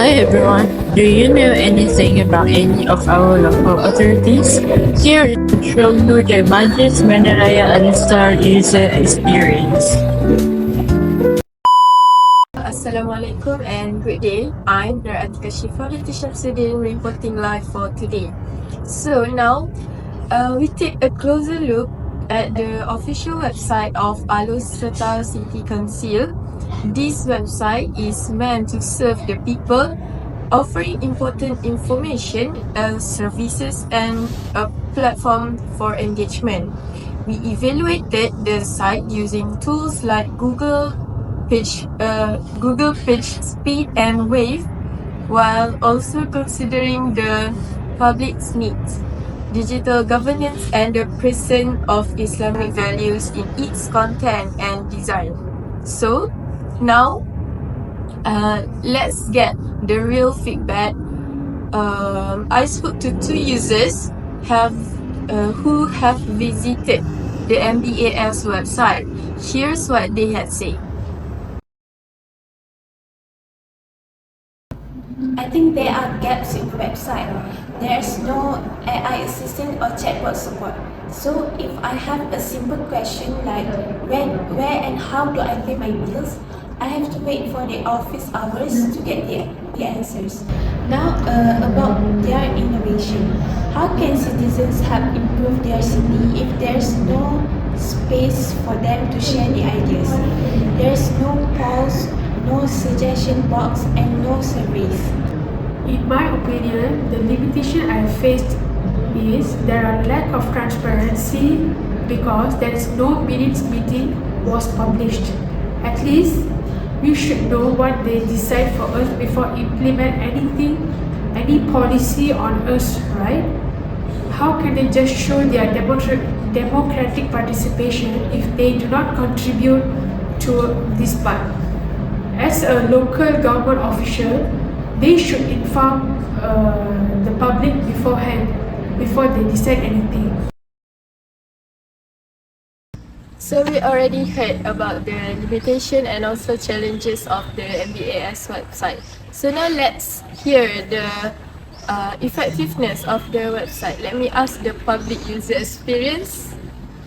Hi everyone. Do you know anything about any of our local authorities? Here is show you the Majlis Bandaraya and Setar user experience. Assalamualaikum and good day. I'm Atika Shifa Shamsuddin reporting live for today. So now we take a closer look at the official website of Alor Setar City Council. This website is meant to serve the people, offering important information, services, and a platform for engagement. We evaluated the site using tools like Google Pitch Speed and Wave, while also considering the public's needs, digital governance, and the presence of Islamic values in its content and design. So now, let's get the real feedback. I spoke to two users who have visited the MBAS website. Here's what they had said. I think there are gaps in the website. There's no AI assistant or chatbot support. So if I have a simple question like when, where and how do I pay my bills, I have to wait for the office hours to get the answers. Now about their innovation. How can citizens help improve their city if there's no space for them to share the ideas? There's no polls, no suggestion box, and no surveys. In my opinion, the limitation I faced is there are lack of transparency because there is no minutes meeting was published. At least we should know what they decide for us before implement anything, any policy on us, right? How can they just show their democratic participation if they do not contribute to this part? As a local government official, they should inform the public beforehand before they decide anything. So we already heard about the limitation and also challenges of the MBAS website. So now let's hear the effectiveness of the website. Let me ask the public user experience.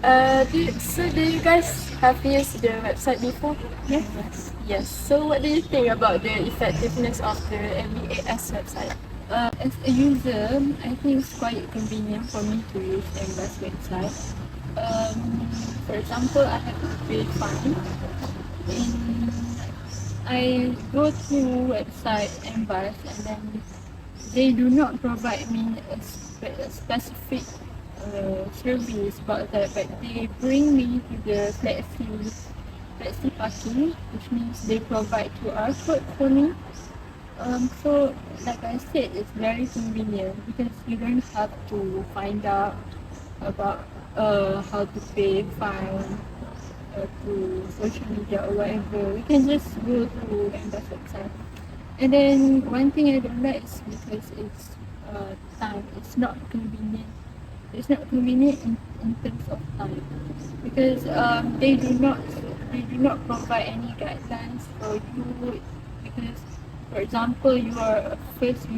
Do you guys have used the website before? Yes. Yes. So what do you think about the effectiveness of the MBAS website? As a user, I think it's quite convenient for me to use MBAS website. For example, I have to pay fine. I go to website MBAS and then they do not provide me a specific service about that, but they bring me to the flexi parking, which means they provide QR code for me. So like I said, it's very convenient because you don't have to find out about how to pay fine to social media or whatever. You can just go to Embassy website. And then one thing I don't like is because it's time. It's not convenient. It's not convenient in terms of time because they do not provide any guidelines for you because, for example, you are a first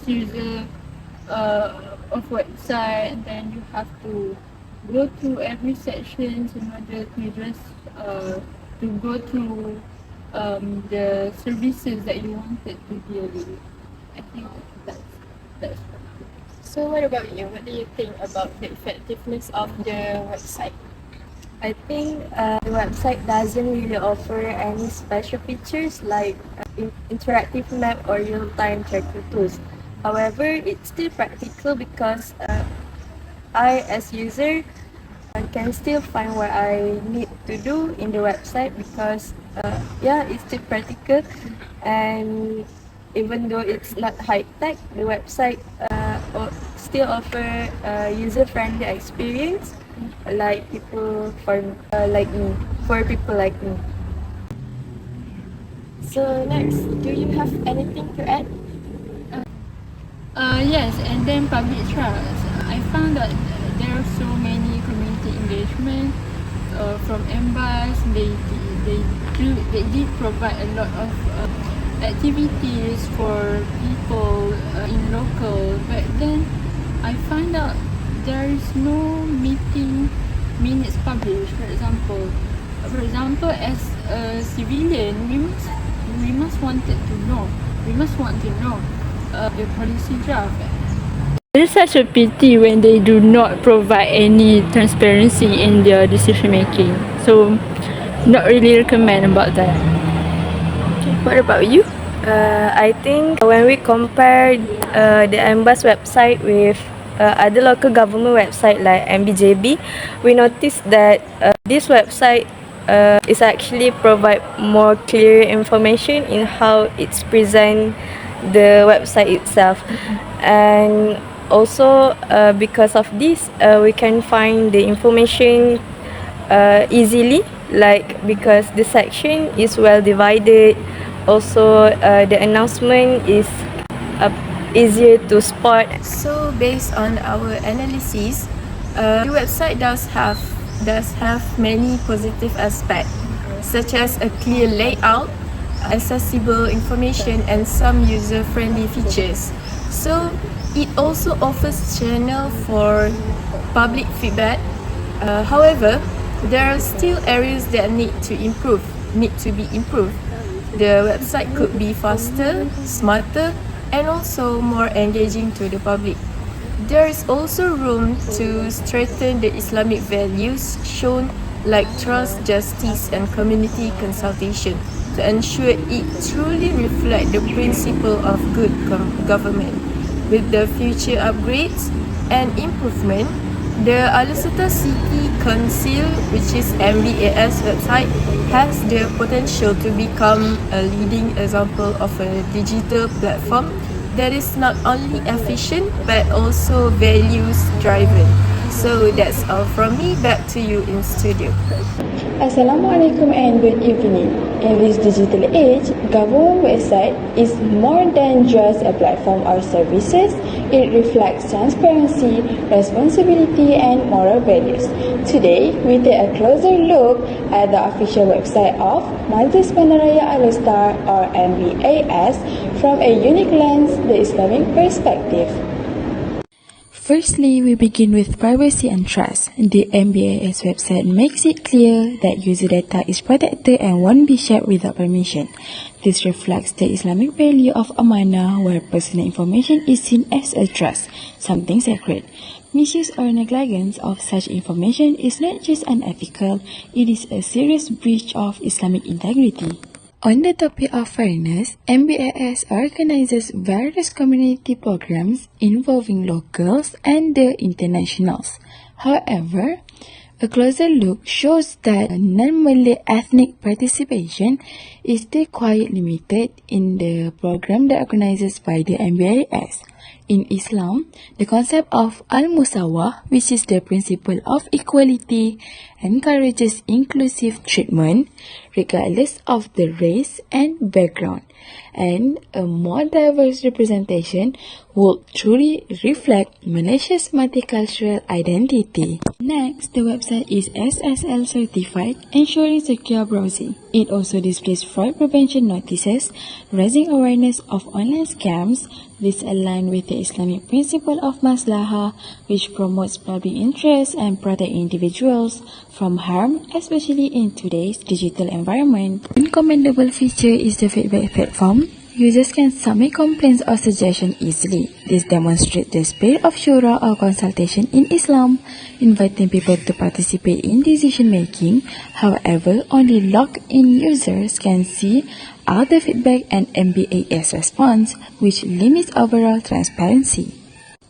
user of website, and then you have to go through every section in order to just to go through the services that you wanted to deal with. I think that's So what about you? What do you think about the effectiveness of the website? I think the website doesn't really offer any special features like interactive map or real-time tracker tools. However, it's still practical because I, as user, can still find what I need to do in the website because it's still practical, and even though it's not high tech, the website still offer a user-friendly experience like people for people like me. So next, do you have anything to add? Yes, and then public trust. I found that there are so many community engagement from MBAS. they did provide a lot of activities for people in local, but then I find out there is no meeting minutes published. For example, as a civilian, we must want to know the policy draft. It is such a pity when they do not provide any transparency in their decision making. So, not really recommend about that. What about you? I think when we compare the MBAS website with other local government website like MBJB, we noticed that this website is actually provide more clear information in how it's present the website itself, and also because of this we can find the information easily, like because the section is well divided. Also the announcement is easier to spot. So based on our analysis, the website does have many positive aspects, such as a clear layout, accessible information, and some user-friendly features. So it also offers channel for public feedback. However, there are still areas that need to be improved. The website could be faster, smarter, and also more engaging to the public. There is also room to strengthen the Islamic values shown, like trust, justice, and community consultation, to ensure it truly reflects the principle of good government. With the future upgrades and improvement, the Al-Setar City Council, which is MBAS website, has the potential to become a leading example of a digital platform that is not only efficient but also values driven. So that's all from me. Back to you in studio. Assalamualaikum and good evening. In this digital age, government website is more than just a platform or services. It reflects transparency, responsibility, and moral values. Today, we take a closer look at the official website of Majlis Bandaraya Alor or MBAS from a unique lens, the Islamic perspective. Firstly, we begin with privacy and trust. The MBAS website makes it clear that user data is protected and won't be shared without permission. This reflects the Islamic value of amanah, where personal information is seen as a trust, something sacred. Misuse or negligence of such information is not just unethical, it is a serious breach of Islamic integrity. On the topic of fairness, MBAS organizes various community programs involving locals and the internationals. However, a closer look shows that non-Malay ethnic participation is still quite limited in the program that organizes by the MBAS. In Islam, the concept of al-musawah, which is the principle of equality, encourages inclusive treatment regardless of the race and background, and a more diverse representation would truly reflect Malaysia's multicultural identity. Next, the website is SSL certified, ensuring secure browsing. It also displays fraud prevention notices, raising awareness of online scams. This aligns with the Islamic principle of maslahah, which promotes public interest and protects individuals from harm, especially in today's digital environment. One commendable feature is the feedback platform. Users can submit complaints or suggestions easily. This demonstrates the spirit of shura or consultation in Islam, inviting people to participate in decision-making. However, only logged-in users can see all the feedback and MBAS response, which limits overall transparency.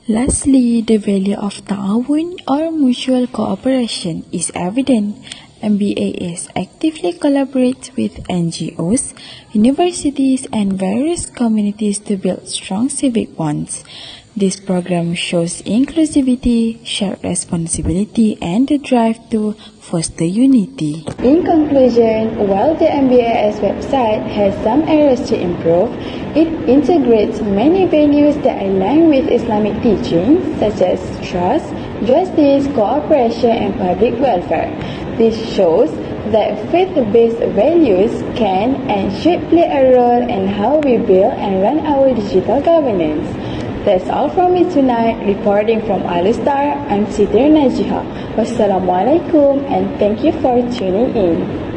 Lastly, the value of ta'awun or mutual cooperation is evident. MBAS actively collaborates with NGOs, universities, and various communities to build strong civic bonds. This program shows inclusivity, shared responsibility, and the drive to foster unity. In conclusion, while the MBAS website has some areas to improve, it integrates many values that align with Islamic teachings such as trust, justice, cooperation, and public welfare. This shows that faith-based values can and should play a role in how we build and run our digital governance. That's all from me tonight. Reporting from Alistar, I'm Setar Najiha. Wassalamualaikum and thank you for tuning in.